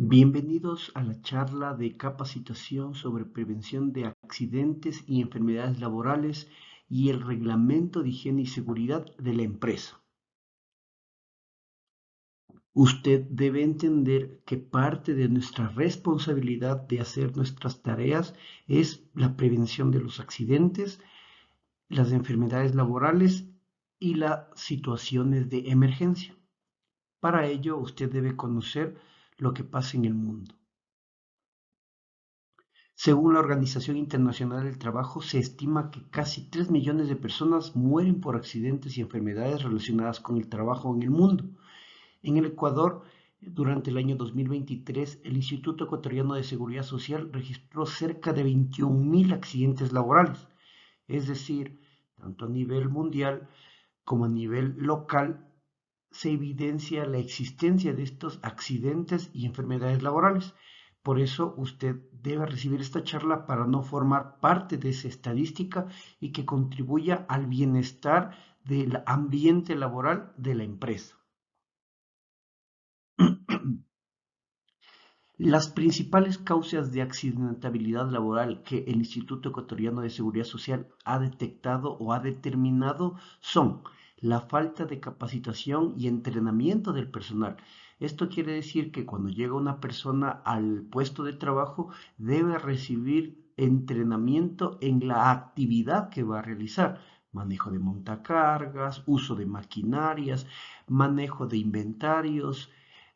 Bienvenidos a la charla de capacitación sobre prevención de accidentes y enfermedades laborales y el reglamento de higiene y seguridad de la empresa. Usted debe entender que parte de nuestra responsabilidad de hacer nuestras tareas es la prevención de los accidentes, las enfermedades laborales y las situaciones de emergencia. Para ello, usted debe conocer lo que pasa en el mundo. Según la Organización Internacional del Trabajo, se estima que casi 3 millones de personas mueren por accidentes y enfermedades relacionadas con el trabajo en el mundo. En el Ecuador, durante el año 2023, el Instituto Ecuatoriano de Seguridad Social registró cerca de 21.000 accidentes laborales. Es decir, tanto a nivel mundial como a nivel local, se evidencia la existencia de estos accidentes y enfermedades laborales. Por eso usted debe recibir esta charla para no formar parte de esa estadística y que contribuya al bienestar del ambiente laboral de la empresa. Las principales causas de accidentabilidad laboral que el Instituto Ecuatoriano de Seguridad Social ha detectado o ha determinado son la falta de capacitación y entrenamiento del personal. Esto quiere decir que cuando llega una persona al puesto de trabajo debe recibir entrenamiento en la actividad que va a realizar. Manejo de montacargas, uso de maquinarias, manejo de inventarios,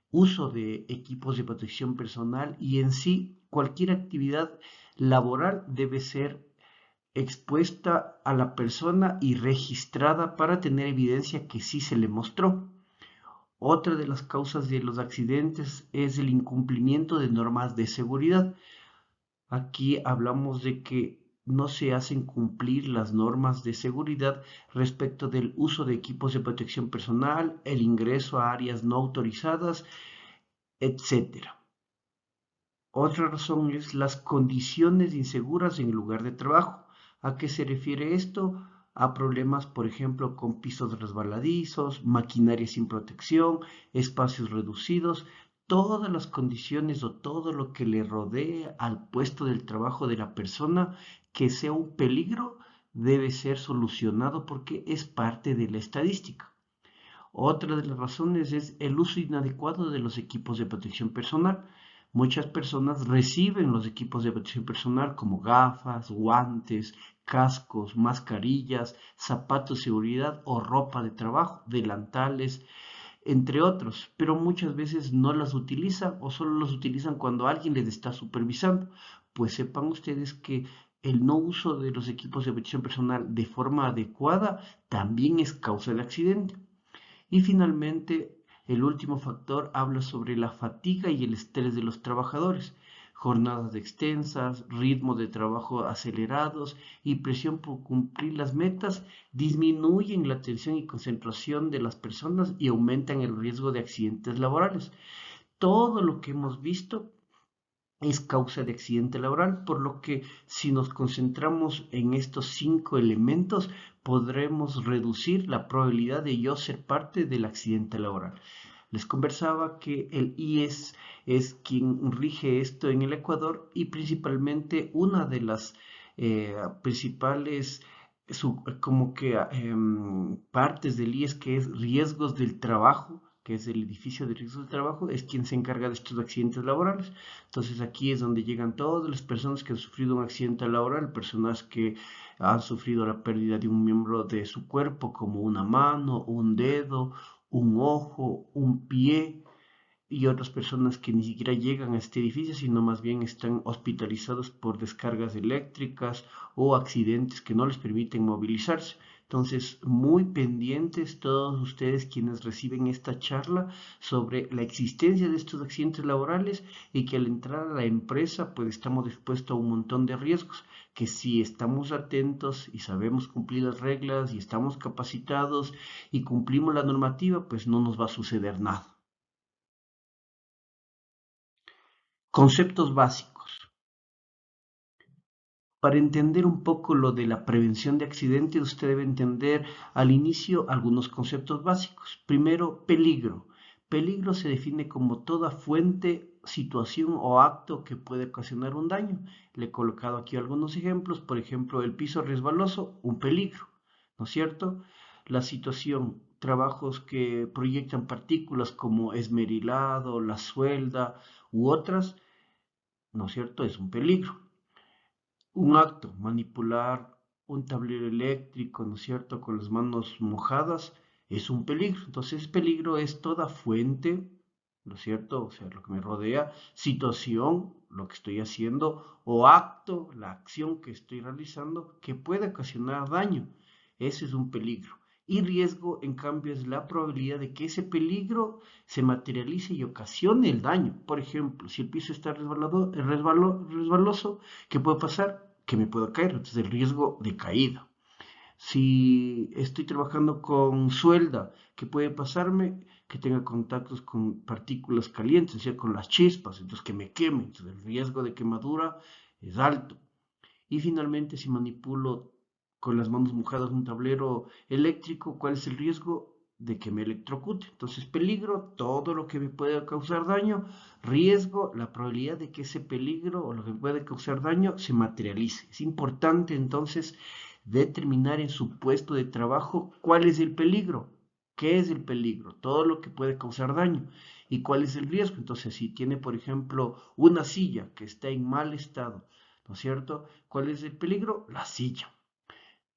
uso de equipos de protección personal y en sí cualquier actividad laboral debe ser expuesta a la persona y registrada para tener evidencia que sí se le mostró. Otra de las causas de los accidentes es el incumplimiento de normas de seguridad. Aquí hablamos de que no se hacen cumplir las normas de seguridad respecto del uso de equipos de protección personal, el ingreso a áreas no autorizadas, etcétera. Otra razón es las condiciones inseguras en el lugar de trabajo. ¿A qué se refiere esto? A problemas, por ejemplo, con pisos resbaladizos, maquinaria sin protección, espacios reducidos, todas las condiciones o todo lo que le rodee al puesto del trabajo de la persona que sea un peligro debe ser solucionado porque es parte de la estadística. Otra de las razones es el uso inadecuado de los equipos de protección personal. Muchas personas reciben los equipos de protección personal como gafas, guantes, cascos, mascarillas, zapatos de seguridad o ropa de trabajo, delantales, entre otros, pero muchas veces no las utilizan o solo los utilizan cuando alguien les está supervisando. Pues sepan ustedes que el no uso de los equipos de protección personal de forma adecuada también es causa de accidente. Y finalmente, el último factor habla sobre la fatiga y el estrés de los trabajadores. Jornadas extensas, ritmos de trabajo acelerados y presión por cumplir las metas disminuyen la atención y concentración de las personas y aumentan el riesgo de accidentes laborales. Todo lo que hemos visto es causa de accidente laboral, por lo que si nos concentramos en estos 5 elementos, podremos reducir la probabilidad de yo ser parte del accidente laboral. Les conversaba que el IES es quien rige esto en el Ecuador y principalmente una de las principales como que partes del IES que es riesgos del trabajo, que es el edificio de riesgos del trabajo, es quien se encarga de estos accidentes laborales. Entonces aquí es donde llegan todas las personas que han sufrido un accidente laboral, personas que han sufrido la pérdida de un miembro de su cuerpo, como una mano, un dedo, un ojo, un pie, y otras personas que ni siquiera llegan a este edificio, sino más bien están hospitalizados por descargas eléctricas o accidentes que no les permiten movilizarse. Entonces, muy pendientes todos ustedes quienes reciben esta charla sobre la existencia de estos accidentes laborales y que al entrar a la empresa pues estamos expuestos a un montón de riesgos, que si estamos atentos y sabemos cumplir las reglas y estamos capacitados y cumplimos la normativa, pues no nos va a suceder nada. Conceptos básicos. Para entender un poco lo de la prevención de accidentes, usted debe entender al inicio algunos conceptos básicos. Primero, peligro. Peligro se define como toda fuente, situación o acto que puede ocasionar un daño. Le he colocado aquí algunos ejemplos, por ejemplo, el piso resbaloso, un peligro, ¿no es cierto? La situación, trabajos que proyectan partículas como esmerilado, la suelda u otras, ¿no es cierto? Es un peligro. Un acto, manipular un tablero eléctrico, ¿no es cierto?, con las manos mojadas, es un peligro. Entonces, peligro es toda fuente, ¿no es cierto?, o sea, lo que me rodea, situación, lo que estoy haciendo, o acto, la acción que estoy realizando, que puede ocasionar daño. Ese es un peligro. Y riesgo, en cambio, es la probabilidad de que ese peligro se materialice y ocasione el daño. Por ejemplo, si el piso está resbaloso, ¿qué puede pasar? Que me pueda caer, entonces el riesgo de caída. Si estoy trabajando con suelda, ¿qué puede pasarme? Que tenga contactos con partículas calientes, o sea, con las chispas, entonces que me queme, entonces el riesgo de quemadura es alto. Y finalmente, si manipulo con las manos mojadas un tablero eléctrico, ¿cuál es el riesgo? De que me electrocute. Entonces, peligro, todo lo que me puede causar daño. Riesgo, la probabilidad de que ese peligro o lo que puede causar daño se materialice. Es importante entonces determinar en su puesto de trabajo cuál es el peligro. ¿Qué es el peligro? Todo lo que puede causar daño. ¿Y cuál es el riesgo? Entonces, si tiene, por ejemplo, una silla que está en mal estado, ¿no es cierto? ¿Cuál es el peligro? La silla.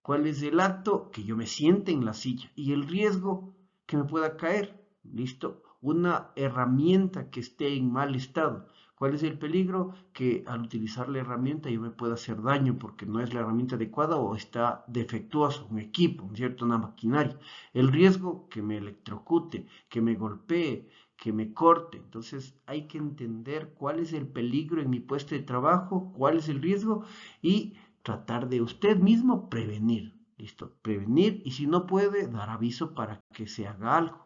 ¿Cuál es el acto? Que yo me siente en la silla. Y el riesgo que me pueda caer. ¿Listo? Una herramienta que esté en mal estado. ¿Cuál es el peligro? Que al utilizar la herramienta yo me pueda hacer daño porque no es la herramienta adecuada o está defectuoso, un equipo, ¿cierto? Una maquinaria. El riesgo que me electrocute, que me golpee, que me corte. Entonces hay que entender cuál es el peligro en mi puesto de trabajo, cuál es el riesgo y tratar de usted mismo prevenir. ¿Listo? Prevenir y si no puede, dar aviso para que se haga algo.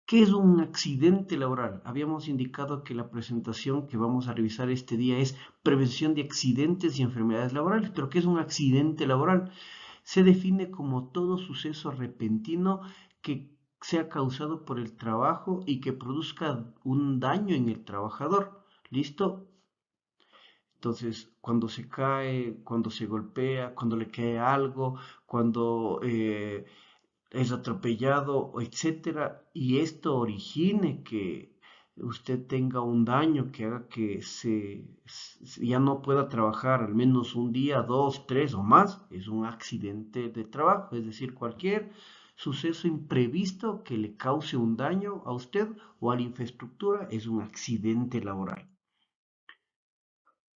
¿Qué es un accidente laboral? Habíamos indicado que la presentación que vamos a revisar este día es prevención de accidentes y enfermedades laborales. ¿Pero qué es un accidente laboral? Se define como todo suceso repentino que sea causado por el trabajo y que produzca un daño en el trabajador. ¿Listo? Entonces, cuando se cae, cuando se golpea, cuando le cae algo, cuando es atropellado, etcétera, y esto origine que usted tenga un daño que haga que ya no pueda trabajar al menos un día, dos, tres o más, es un accidente de trabajo, es decir, cualquier suceso imprevisto que le cause un daño a usted o a la infraestructura es un accidente laboral.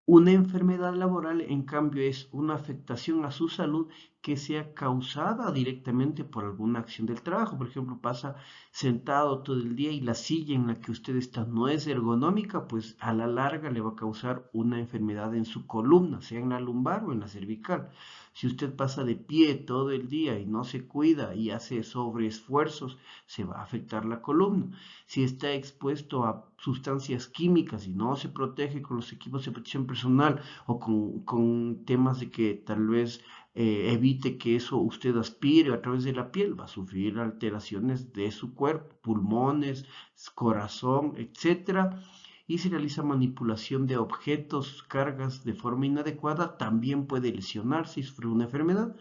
Una enfermedad laboral, en cambio, es una afectación a su salud que sea causada directamente por alguna acción del trabajo. Por ejemplo, pasa sentado todo el día y la silla en la que usted está no es ergonómica, pues a la larga le va a causar una enfermedad en su columna, sea en la lumbar o en la cervical. Si usted pasa de pie todo el día y no se cuida y hace sobreesfuerzos, se va a afectar la columna. Si está expuesto a sustancias químicas y no se protege con los equipos de protección personal o con temas de que tal vez evite que eso usted aspire a través de la piel, va a sufrir alteraciones de su cuerpo, pulmones, corazón, etcétera. Y si realiza manipulación de objetos, cargas de forma inadecuada, también puede lesionarse y sufrir una enfermedad.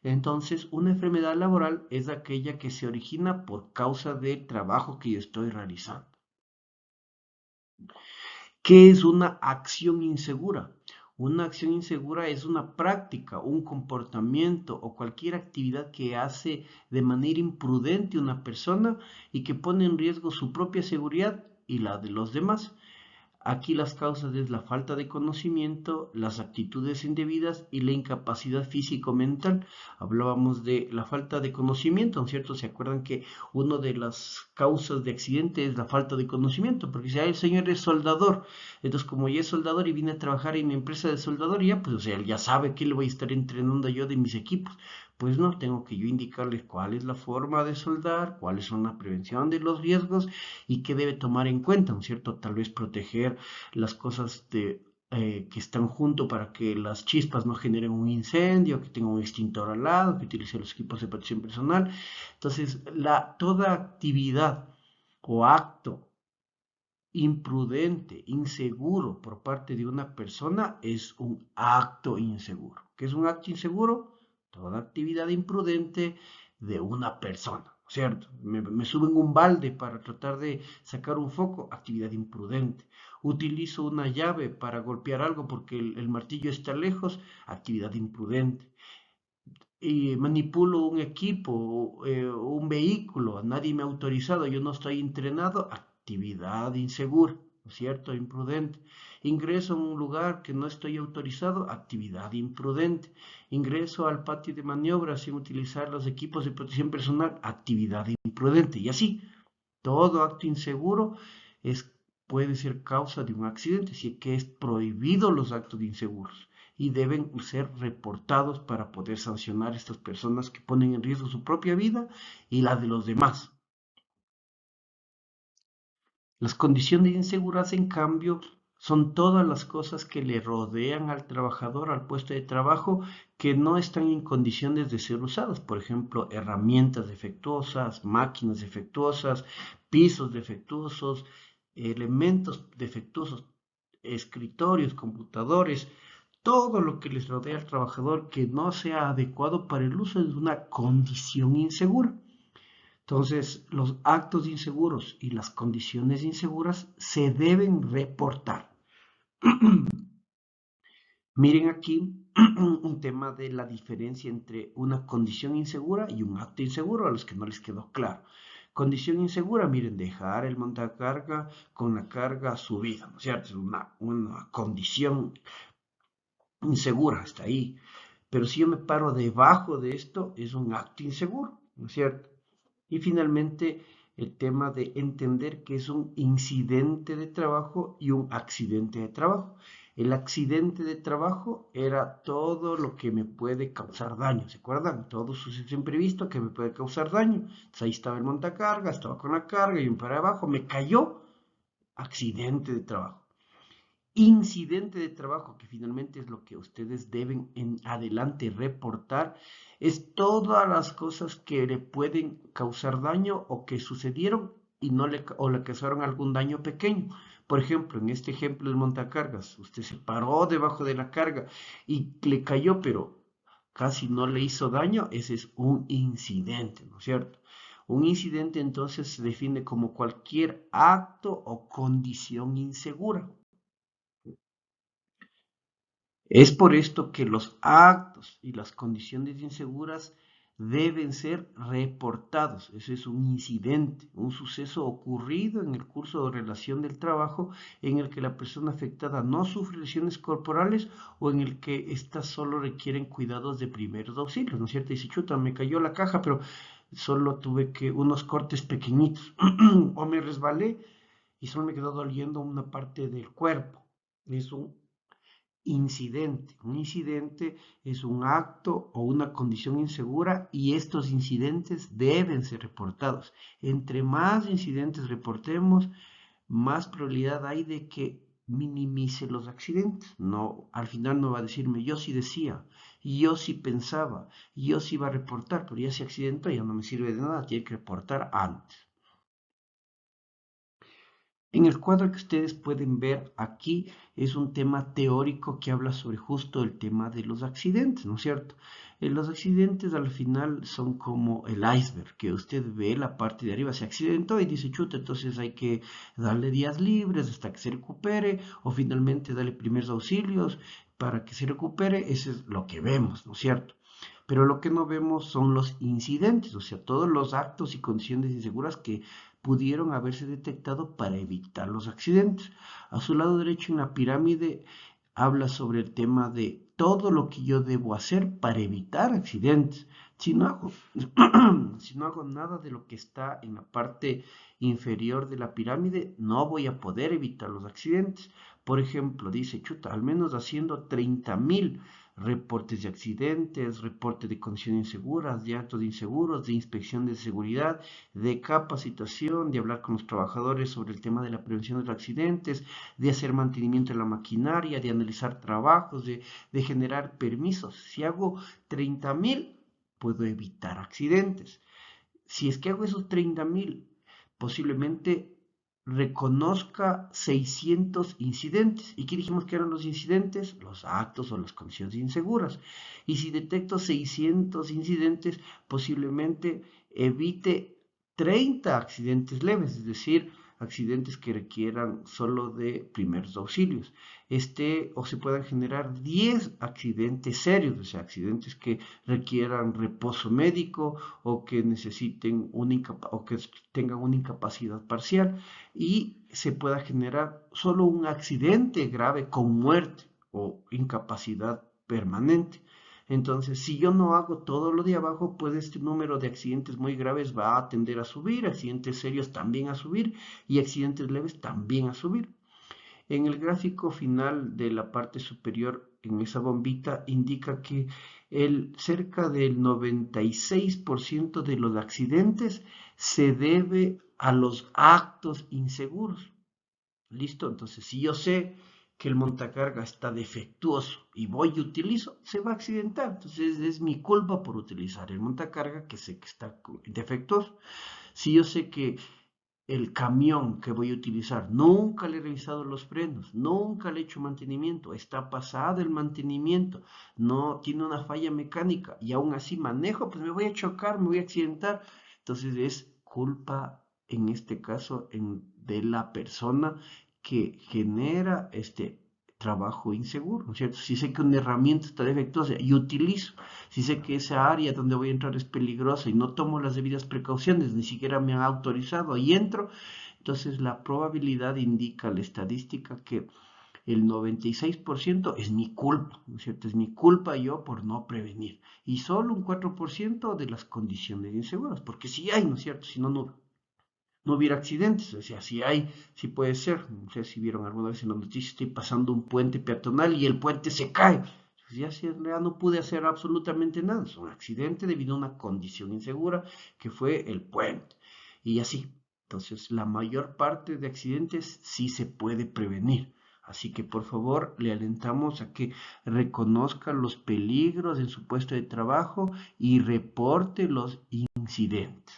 Entonces, una enfermedad laboral es aquella que se origina por causa del trabajo que yo estoy realizando. ¿Qué es una acción insegura? Una acción insegura es una práctica, un comportamiento o cualquier actividad que hace de manera imprudente una persona y que pone en riesgo su propia seguridad y la de los demás. Aquí las causas es la falta de conocimiento, las actitudes indebidas y la incapacidad físico-mental. Hablábamos de la falta de conocimiento, ¿no es cierto? ¿Se acuerdan que una de las causas de accidente es la falta de conocimiento? Porque si el señor es soldador, entonces como ya es soldador y viene a trabajar en mi empresa de soldaduría, pues o sea, él ya sabe que le voy a estar entrenando yo de mis equipos. Pues no, tengo que yo indicarles cuál es la forma de soldar, cuáles son la prevención de los riesgos y qué debe tomar en cuenta, ¿no es cierto? Tal vez proteger las cosas que están juntos para que las chispas no generen un incendio, que tenga un extintor al lado, que utilice los equipos de protección personal. Entonces, toda actividad o acto imprudente, inseguro por parte de una persona es un acto inseguro. ¿Qué es un acto inseguro? Toda actividad imprudente de una persona, ¿cierto? Me suben un balde para tratar de sacar un foco, actividad imprudente. Utilizo una llave para golpear algo porque el martillo está lejos, actividad imprudente. Y manipulo un equipo, un vehículo, nadie me ha autorizado, yo no estoy entrenado, actividad insegura, ¿no es cierto? Imprudente. Ingreso a un lugar que no estoy autorizado, actividad imprudente. Ingreso al patio de maniobra sin utilizar los equipos de protección personal, actividad imprudente. Y así, todo acto inseguro es, puede ser causa de un accidente, así que es prohibido los actos inseguros y deben ser reportados para poder sancionar a estas personas que ponen en riesgo su propia vida y la de los demás. Las condiciones de inseguridad, en cambio, son todas las cosas que le rodean al trabajador, al puesto de trabajo, que no están en condiciones de ser usadas. Por ejemplo, herramientas defectuosas, máquinas defectuosas, pisos defectuosos, elementos defectuosos, escritorios, computadores, todo lo que les rodea al trabajador que no sea adecuado para el uso de una condición insegura. Entonces, los actos inseguros y las condiciones inseguras se deben reportar. Miren aquí un tema de la diferencia entre una condición insegura y un acto inseguro a los que no les quedó claro. Condición insegura, miren, dejar el montacarga con la carga subida, ¿no es cierto? Es una condición insegura, está ahí. Pero si yo me paro debajo de esto, es un acto inseguro, ¿no es cierto? Y finalmente, el tema de entender que es un incidente de trabajo y un accidente de trabajo. El accidente de trabajo era todo lo que me puede causar daño, ¿se acuerdan? Todo suceso imprevisto que me puede causar daño. Entonces ahí estaba el montacarga, estaba con la carga y un para abajo, me cayó, accidente de trabajo. Incidente de trabajo, que finalmente es lo que ustedes deben en adelante reportar, es todas las cosas que le pueden causar daño o que sucedieron y no le, o le causaron algún daño pequeño. Por ejemplo, en este ejemplo del montacargas, usted se paró debajo de la carga y le cayó, pero casi no le hizo daño, ese es un incidente, ¿no es cierto? Un incidente entonces se define como cualquier acto o condición insegura. Es por esto que los actos y las condiciones inseguras deben ser reportados. Ese es un incidente, un suceso ocurrido en el curso de relación del trabajo en el que la persona afectada no sufre lesiones corporales o en el que éstas solo requieren cuidados de primeros auxilios, ¿no es cierto? Dice, chuta, me cayó la caja, pero solo tuve que unos cortes pequeñitos o me resbalé y solo me quedó doliendo una parte del cuerpo. Es un incidente. Un incidente es un acto o una condición insegura y estos incidentes deben ser reportados. Entre más incidentes reportemos, más probabilidad hay de que minimice los accidentes. No, al final no va a decirme, yo sí decía, yo sí pensaba, yo sí iba a reportar, pero ya se accidentó, ya no me sirve de nada, tiene que reportar antes. En el cuadro que ustedes pueden ver aquí es un tema teórico que habla sobre justo el tema de los accidentes, ¿no es cierto? Los accidentes al final son como el iceberg, que usted ve la parte de arriba, se accidentó y dice, chuta, entonces hay que darle días libres hasta que se recupere o finalmente darle primeros auxilios para que se recupere, eso es lo que vemos, ¿no es cierto? Pero lo que no vemos son los incidentes, o sea, todos los actos y condiciones inseguras que pudieron haberse detectado para evitar los accidentes. A su lado derecho en la pirámide habla sobre el tema de todo lo que yo debo hacer para evitar accidentes. Si no hago, si no hago nada de lo que está en la parte inferior de la pirámide, no voy a poder evitar los accidentes. Por ejemplo, dice, chuta, al menos haciendo 30.000 reportes de accidentes, reporte de condiciones inseguras, de actos inseguros, de inspección de seguridad, de capacitación, de hablar con los trabajadores sobre el tema de la prevención de los accidentes, de hacer mantenimiento de la maquinaria, de analizar trabajos, de generar permisos. Si hago 30.000, puedo evitar accidentes. Si es que hago esos 30.000, posiblemente reconozca 600 incidentes. ¿Y qué dijimos que eran los incidentes? Los actos o las condiciones inseguras. Y si detecto 600 incidentes, posiblemente evite 30 accidentes leves, es decir, accidentes que requieran solo de primeros auxilios. O se puedan generar 10 accidentes serios, o sea, accidentes que requieran reposo médico o que necesiten o que tengan una incapacidad parcial y se pueda generar solo un accidente grave con muerte o incapacidad permanente. Entonces, si yo no hago todo lo de abajo, pues este número de accidentes muy graves va a tender a subir, accidentes serios también a subir y accidentes leves también a subir. En el gráfico final de la parte superior, en esa bombita, indica que cerca del 96% de los accidentes se debe a los actos inseguros. ¿Listo? Entonces, si yo sé que el montacarga está defectuoso y voy y utilizo, se va a accidentar. Entonces, es mi culpa por utilizar el montacarga que sé que está defectuoso. Si yo sé que el camión que voy a utilizar, nunca le he revisado los frenos, nunca le he hecho mantenimiento, está pasado el mantenimiento, no tiene una falla mecánica y aún así manejo, pues me voy a chocar, me voy a accidentar. Entonces es culpa, en este caso, de la persona que genera este trabajo inseguro, ¿no es cierto? Si sé que una herramienta está defectuosa y utilizo, si sé que esa área donde voy a entrar es peligrosa y no tomo las debidas precauciones, ni siquiera me han autorizado y entro, entonces la probabilidad indica la estadística que el 96% es mi culpa, ¿no es cierto? Es mi culpa yo por no prevenir. Y solo un 4% de las condiciones inseguras, porque si hay, ¿no es cierto? Si no, no hubiera accidentes. O sea, si hay, si puede ser. No sé si vieron alguna vez en las noticias, estoy pasando un puente peatonal y el puente se cae. Pues ya no pude hacer absolutamente nada. Es un accidente debido a una condición insegura que fue el puente. Y así. Entonces, la mayor parte de accidentes sí se puede prevenir. Así que por favor le alentamos a que reconozca los peligros en su puesto de trabajo y reporte los incidentes.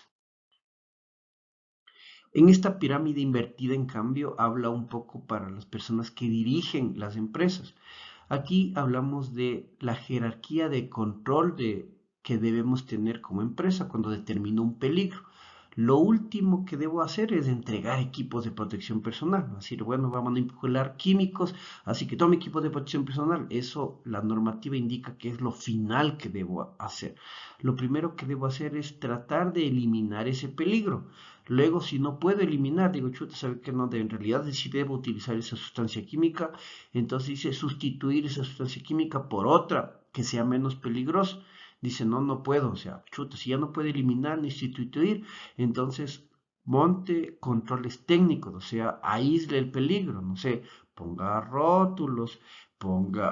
En esta pirámide invertida, en cambio, habla un poco para las personas que dirigen las empresas. Aquí hablamos de la jerarquía de control que debemos tener como empresa cuando determino un peligro. Lo último que debo hacer es entregar equipos de protección personal. Es decir, bueno, vamos a manipular químicos, así que tome equipos de protección personal. Eso la normativa indica que es lo final que debo hacer. Lo primero que debo hacer es tratar de eliminar ese peligro. Luego, si no puedo eliminar, digo, chuta, ¿sabe qué? No, en realidad si debo utilizar esa sustancia química, entonces dice sustituir esa sustancia química por otra que sea menos peligrosa. Dice, no, no puedo, o sea, chuta, si ya no puede eliminar ni sustituir, entonces monte controles técnicos, o sea, aísle el peligro, no sé, ponga rótulos, ponga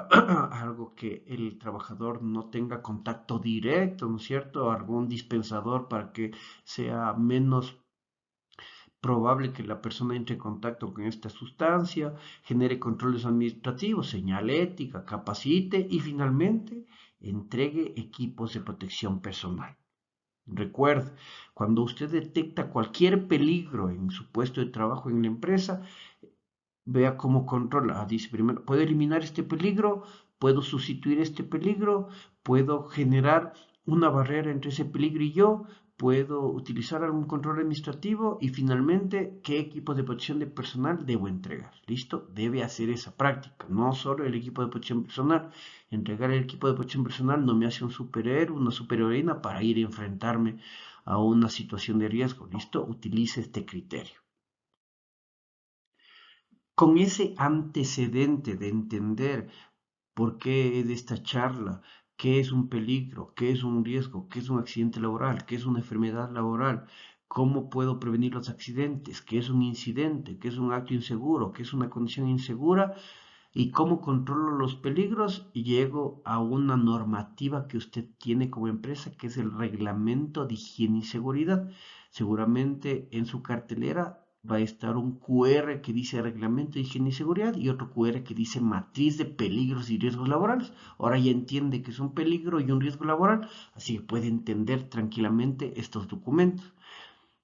algo que el trabajador no tenga contacto directo, ¿no es cierto? Algún dispensador para que sea menos probable que la persona entre en contacto con esta sustancia, genere controles administrativos, señale ética, capacite y finalmente entregue equipos de protección personal. Recuerde, cuando usted detecta cualquier peligro en su puesto de trabajo en la empresa, vea cómo controla. Dice primero, ¿puedo eliminar este peligro? ¿Puedo sustituir este peligro? ¿Puedo generar una barrera entre ese peligro y yo? ¿Puedo utilizar algún control administrativo? Y finalmente, ¿qué equipo de protección de personal debo entregar? ¿Listo? Debe hacer esa práctica, no solo el equipo de protección personal. Entregar el equipo de protección personal no me hace un superhéroe, una superheroína para ir a enfrentarme a una situación de riesgo. ¿Listo? Utilice este criterio. Con ese antecedente de entender por qué de esta charla, qué es un peligro, qué es un riesgo, qué es un accidente laboral, qué es una enfermedad laboral, cómo puedo prevenir los accidentes, qué es un incidente, qué es un acto inseguro, qué es una condición insegura, ¿Y cómo controlo los peligros? Llego a una normativa que usted tiene como empresa, que es el Reglamento de Higiene y Seguridad. Seguramente en su cartelera va a estar un QR que dice Reglamento de Higiene y Seguridad y otro QR que dice Matriz de Peligros y Riesgos Laborales. Ahora ya entiende que es un peligro y un riesgo laboral, así que puede entender tranquilamente estos documentos.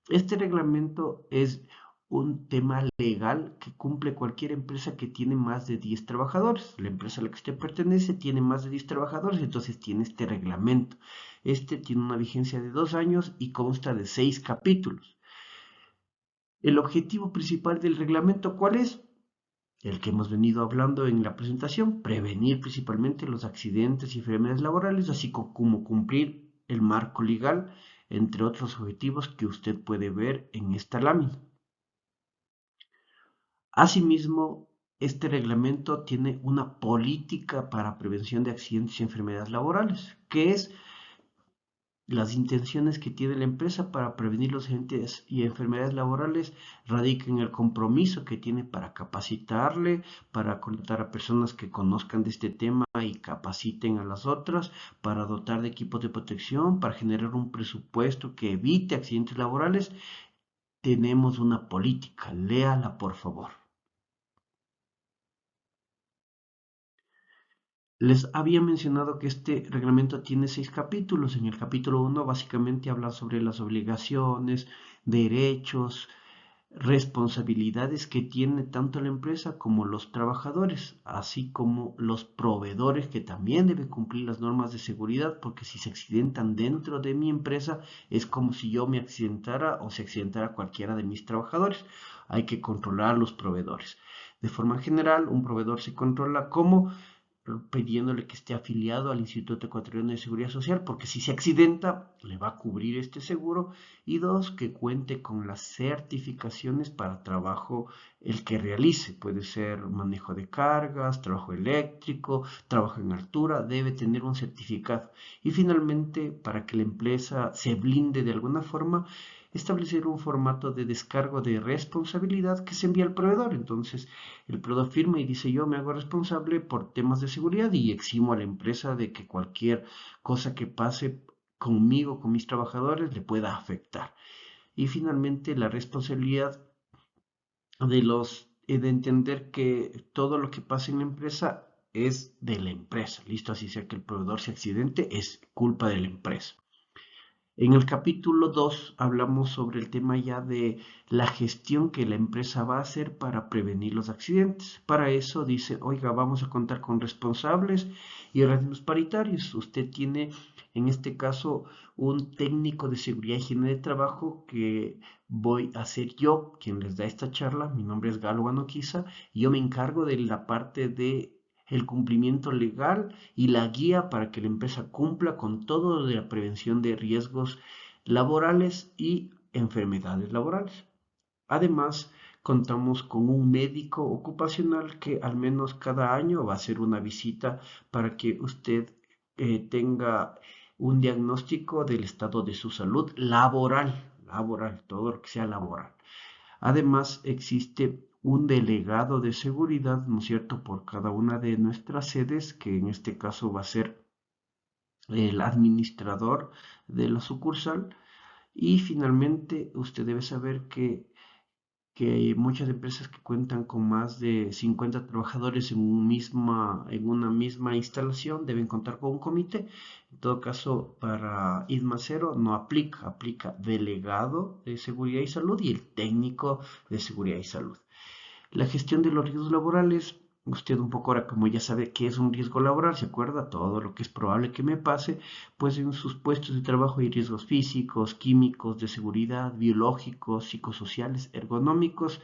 Este reglamento es un tema legal que cumple cualquier empresa que tiene más de 10 trabajadores. La empresa a la que usted pertenece tiene más de 10 trabajadores, entonces tiene este reglamento. Este tiene una vigencia de 2 años y consta de 6 capítulos. El objetivo principal del reglamento, ¿cuál es? El que hemos venido hablando en la presentación, prevenir principalmente los accidentes y enfermedades laborales, así como cumplir el marco legal, entre otros objetivos que usted puede ver en esta lámina. Asimismo, este reglamento tiene una política para prevención de accidentes y enfermedades laborales, que es las intenciones que tiene la empresa para prevenir los accidentes y enfermedades laborales radican en el compromiso que tiene para capacitarle, para contratar a personas que conozcan de este tema y capaciten a las otras, para dotar de equipos de protección, para generar un presupuesto que evite accidentes laborales. Tenemos una política, léala por favor. Les había mencionado que este reglamento tiene 6 capítulos. En el capítulo 1 básicamente habla sobre las obligaciones, derechos, responsabilidades que tiene tanto la empresa como los trabajadores, así como los proveedores que también deben cumplir las normas de seguridad, porque si se accidentan dentro de mi empresa es como si yo me accidentara o se accidentara cualquiera de mis trabajadores. Hay que controlar a los proveedores. De forma general, un proveedor se controla como pidiéndole que esté afiliado al Instituto Ecuatoriano de Seguridad Social, porque si se accidenta, le va a cubrir este seguro. Y dos, que cuente con las certificaciones para trabajo el que realice. Puede ser manejo de cargas, trabajo eléctrico, trabajo en altura, debe tener un certificado. Y finalmente, para que la empresa se blinde de alguna forma, establecer un formato de descargo de responsabilidad que se envía al proveedor. Entonces, el proveedor firma y dice yo me hago responsable por temas de seguridad y eximo a la empresa de que cualquier cosa que pase conmigo, con mis trabajadores, le pueda afectar. Y finalmente, la responsabilidad de entender que todo lo que pasa en la empresa es de la empresa. Listo, así sea que el proveedor se accidente, es culpa de la empresa. En el capítulo 2 hablamos sobre el tema ya de la gestión que la empresa va a hacer para prevenir los accidentes. Para eso dice, oiga, vamos a contar con responsables y organismos paritarios. Usted tiene, en este caso, un técnico de seguridad y higiene de trabajo que voy a ser yo quien les da esta charla. Mi nombre es Galo Anoquiza y yo me encargo de la parte de el cumplimiento legal y la guía para que la empresa cumpla con todo de la prevención de riesgos laborales y enfermedades laborales. Además, contamos con un médico ocupacional que al menos cada año va a hacer una visita para que usted tenga un diagnóstico del estado de su salud laboral, todo lo que sea laboral. Además, existe un delegado de seguridad, ¿no es cierto?, por cada una de nuestras sedes, que en este caso va a ser el administrador de la sucursal. Y finalmente, usted debe saber que hay muchas empresas que cuentan con más de 50 trabajadores en una misma instalación deben contar con un comité. En todo caso, para IDMA Cero no aplica, aplica delegado de seguridad y salud y el técnico de seguridad y salud. La gestión de los riesgos laborales, usted un poco ahora como ya sabe qué es un riesgo laboral, se acuerda todo lo que es probable que me pase, pues en sus puestos de trabajo hay riesgos físicos, químicos, de seguridad, biológicos, psicosociales, ergonómicos.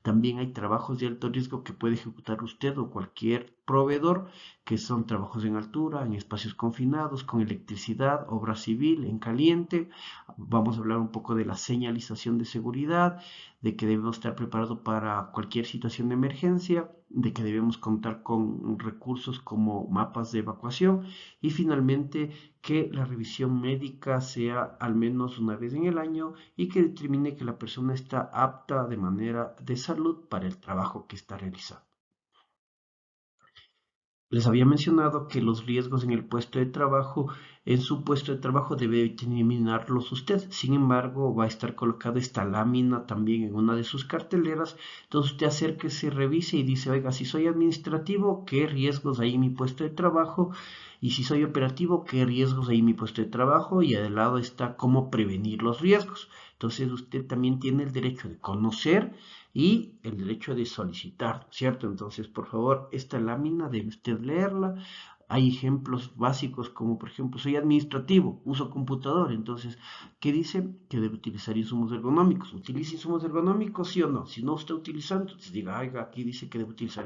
También hay trabajos de alto riesgo que puede ejecutar usted o cualquier proveedor, que son trabajos en altura, en espacios confinados, con electricidad, obra civil, en caliente. Vamos a hablar un poco de la señalización de seguridad, de que debemos estar preparados para cualquier situación de emergencia, de que debemos contar con recursos como mapas de evacuación y finalmente que la revisión médica sea al menos una vez en el año y que determine que la persona está apta de manera de salud para el trabajo que está realizando. Les había mencionado que los riesgos en el puesto de trabajo, en su puesto de trabajo debe determinarlos usted. Sin embargo, va a estar colocada esta lámina también en una de sus carteleras. Entonces usted acérquese, revise y dice, oiga, si soy administrativo, ¿qué riesgos hay en mi puesto de trabajo? Y si soy operativo, ¿qué riesgos hay en mi puesto de trabajo? Y al lado está cómo prevenir los riesgos. Entonces usted también tiene el derecho de conocer y el derecho de solicitar, ¿cierto? Entonces, por favor, esta lámina debe usted leerla. Hay ejemplos básicos como, por ejemplo, soy administrativo, uso computador. Entonces, ¿qué dice? Que debe utilizar insumos ergonómicos. ¿Utiliza insumos ergonómicos, sí o no? Si no está utilizando, entonces diga, oiga, aquí dice que debe utilizar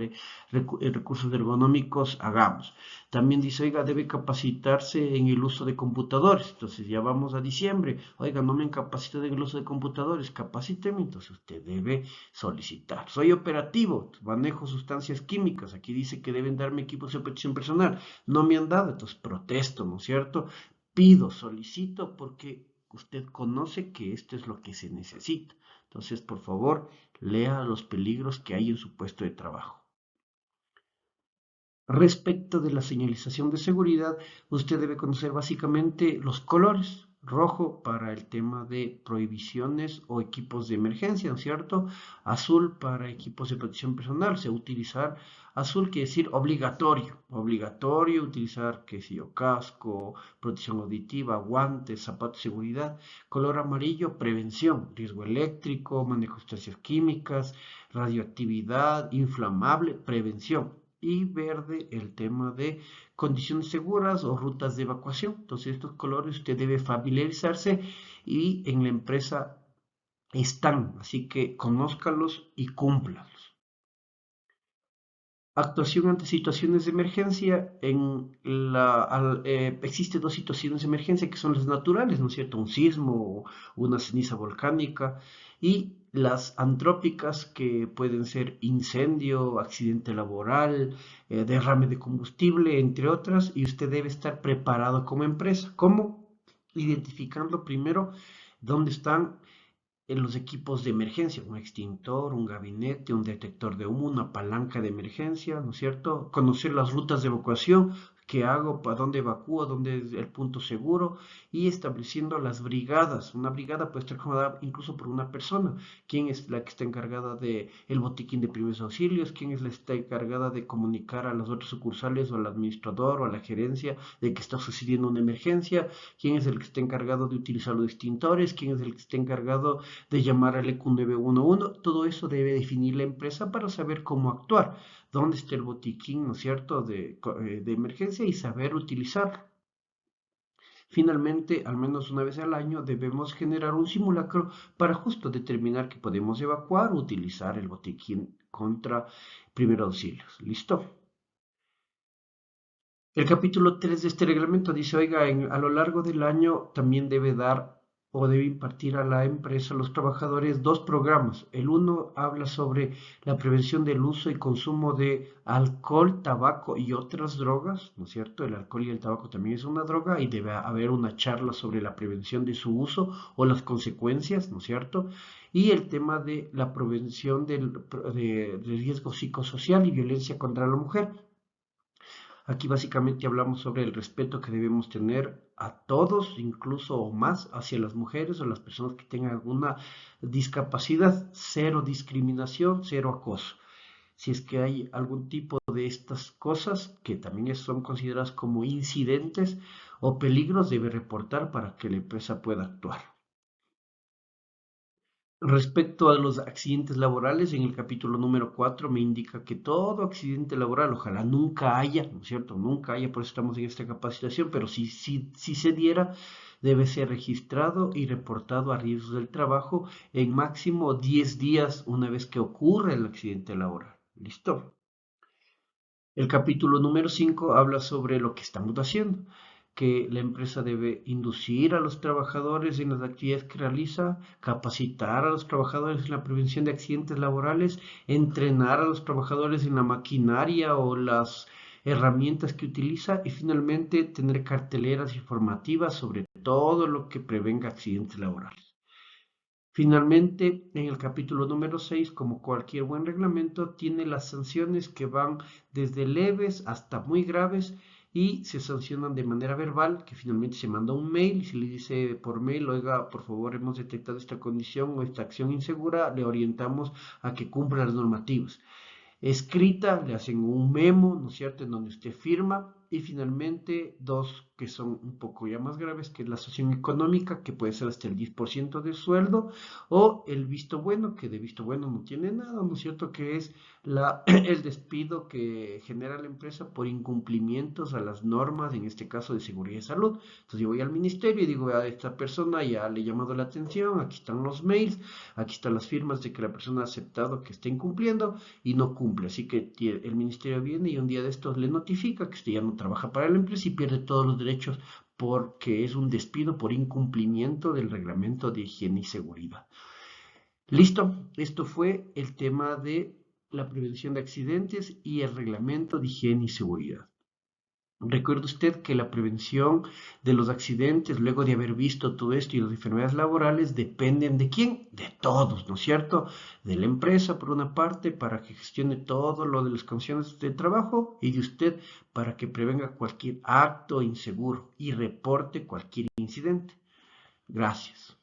recursos ergonómicos, hagamos. También dice, oiga, debe capacitarse en el uso de computadores. Entonces, ya vamos a diciembre. Oiga, no me han capacitado en el uso de computadores, capacíteme. Entonces, usted debe solicitar. Soy operativo, manejo sustancias químicas. Aquí dice que deben darme equipos de protección personal. No me han dado, entonces protesto, ¿no es cierto? Pido, solicito porque usted conoce que esto es lo que se necesita. Entonces, por favor, lea los peligros que hay en su puesto de trabajo. Respecto de la señalización de seguridad, usted debe conocer básicamente los colores. Rojo para el tema de prohibiciones o equipos de emergencia, ¿no es cierto? Azul para equipos de protección personal. Se utilizar azul quiere decir obligatorio. Obligatorio utilizar, qué sé yo, casco, protección auditiva, guantes, zapatos de seguridad. Color amarillo, prevención, riesgo eléctrico, manejo de sustancias químicas, radioactividad, inflamable, prevención y verde el tema de condiciones seguras o rutas de evacuación. Entonces estos colores usted debe familiarizarse y en la empresa están, así que conózcalos y cúmplalos. Actuación ante situaciones de emergencia. Existen dos situaciones de emergencia que son las naturales, ¿no es cierto? Un sismo o una ceniza volcánica. Y las antrópicas que pueden ser incendio, accidente laboral, derrame de combustible, entre otras. Y usted debe estar preparado como empresa. ¿Cómo? Identificando primero dónde están en los equipos de emergencia, un extintor, un gabinete, un detector de humo, una palanca de emergencia, ¿no es cierto? Conocer las rutas de evacuación, qué hago, para dónde evacúo, dónde es el punto seguro y estableciendo las brigadas. Una brigada puede estar comandada incluso por una persona. ¿Quién es la que está encargada de el botiquín de primeros auxilios? ¿Quién es la que está encargada de comunicar a las otras sucursales o al administrador o a la gerencia de que está sucediendo una emergencia? ¿Quién es el que está encargado de utilizar los extintores? ¿Quién es el que está encargado de llamar al EQ 911? Todo eso debe definir la empresa para saber cómo actuar, dónde está el botiquín, ¿no es cierto?, de emergencia y saber utilizarlo. Finalmente, al menos una vez al año, debemos generar un simulacro para justo determinar que podemos evacuar o utilizar el botiquín contra primeros auxilios. ¿Listo? El capítulo 3 de este reglamento dice, oiga, a lo largo del año también debe dar o debe impartir a la empresa, a los trabajadores, dos programas. El uno habla sobre la prevención del uso y consumo de alcohol, tabaco y otras drogas, ¿no es cierto? El alcohol y el tabaco también es una droga y debe haber una charla sobre la prevención de su uso o las consecuencias, ¿no es cierto? Y el tema de la prevención de riesgo psicosocial y violencia contra la mujer. Aquí básicamente hablamos sobre el respeto que debemos tener a todos, incluso o más hacia las mujeres o las personas que tengan alguna discapacidad, cero discriminación, cero acoso. Si es que hay algún tipo de estas cosas que también son consideradas como incidentes o peligros, debe reportar para que la empresa pueda actuar. Respecto a los accidentes laborales, en el capítulo número 4 me indica que todo accidente laboral, ojalá nunca haya, ¿no es cierto? Nunca haya, por eso estamos en esta capacitación, pero si se diera, debe ser registrado y reportado a riesgos del trabajo en máximo 10 días una vez que ocurre el accidente laboral. ¿Listo? El capítulo número 5 habla sobre lo que estamos haciendo, que la empresa debe inducir a los trabajadores en las actividades que realiza, capacitar a los trabajadores en la prevención de accidentes laborales, entrenar a los trabajadores en la maquinaria o las herramientas que utiliza y finalmente tener carteleras informativas sobre todo lo que prevenga accidentes laborales. Finalmente, en el capítulo número 6, como cualquier buen reglamento, tiene las sanciones que van desde leves hasta muy graves y se sancionan de manera verbal, que finalmente se manda un mail y se le dice por mail, oiga, por favor, hemos detectado esta condición o esta acción insegura, le orientamos a que cumpla las normativas. Escrita, le hacen un memo, ¿no es cierto?, en donde usted firma. Y finalmente, dos que son un poco ya más graves, que es la sanción económica, que puede ser hasta el 10% del sueldo, o el visto bueno, que de visto bueno no tiene nada, ¿no es cierto?, que es el despido que genera la empresa por incumplimientos a las normas, en este caso de seguridad y salud. Entonces yo voy al ministerio y digo, a esta persona ya le he llamado la atención, aquí están los mails, aquí están las firmas de que la persona ha aceptado que está incumpliendo y no cumple. Así que el ministerio viene y un día de estos le notifica que usted ya no trabaja para la empresa y pierde todos los derechos porque es un despido por incumplimiento del reglamento de higiene y seguridad. Listo, esto fue el tema de la prevención de accidentes y el reglamento de higiene y seguridad. Recuerde usted que la prevención de los accidentes, luego de haber visto todo esto y las enfermedades laborales, dependen ¿de quién? De todos, ¿no es cierto? De la empresa, por una parte, para que gestione todo lo de las condiciones de trabajo y de usted para que prevenga cualquier acto inseguro y reporte cualquier incidente. Gracias.